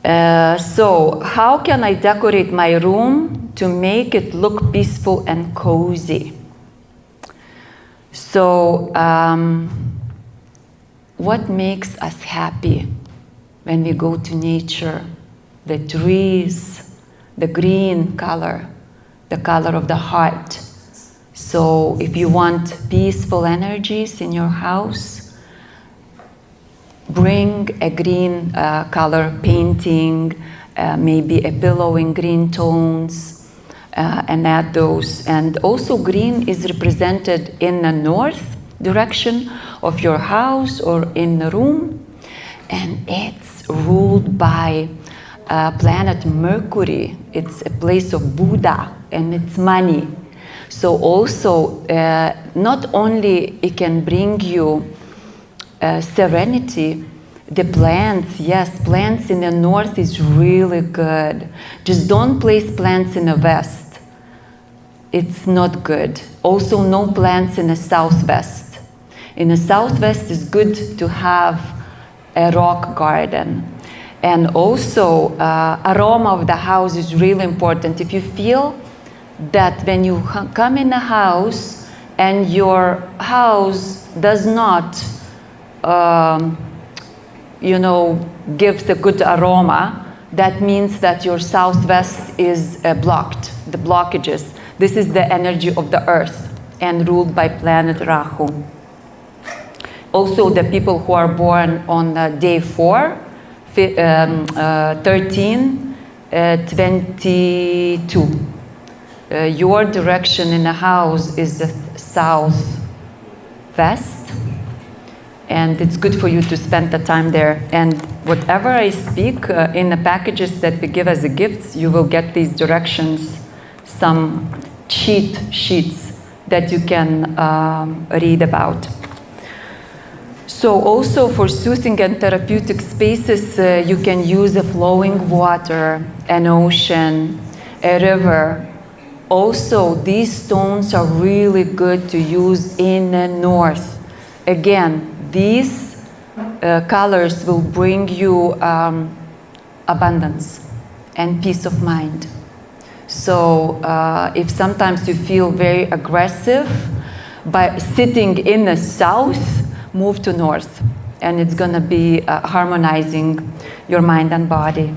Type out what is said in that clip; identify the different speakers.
Speaker 1: So how can I decorate my room to make it look peaceful and cozy? So what makes us happy when we go to nature? The trees, the green color, the color of the heart. So if you want peaceful energies in your house, bring a green color painting, maybe a pillow in green tones, and add those. And also green is represented in the north direction of your house or in the room. And it's ruled by planet Mercury. It's a place of Buddha and it's money. So also, not only it can bring you serenity, the plants, yes, plants in the north is really good. Just don't place plants in the west. It's not good. Also, no plants in the southwest. In the southwest, it's good to have a rock garden. And also, aroma of the house is really important. If you feel that when you come in a house and your house does not, gives a good aroma, that means that your southwest is blocked, the blockages. This is the energy of the earth and ruled by planet Rahu. Also, the people who are born on day 4, 13, 22. Your direction in the house is the southwest, and it's good for you to spend the time there. And whatever I speak in the packages that we give as a gifts, you will get these directions, some cheat sheets that you can read about. So also for soothing and therapeutic spaces, you can use a flowing water, an ocean, a river. Also, these stones are really good to use in the north. Again, these colors will bring you abundance and peace of mind. So if sometimes you feel very aggressive by sitting in the south, move to north, and it's going to be harmonizing your mind and body.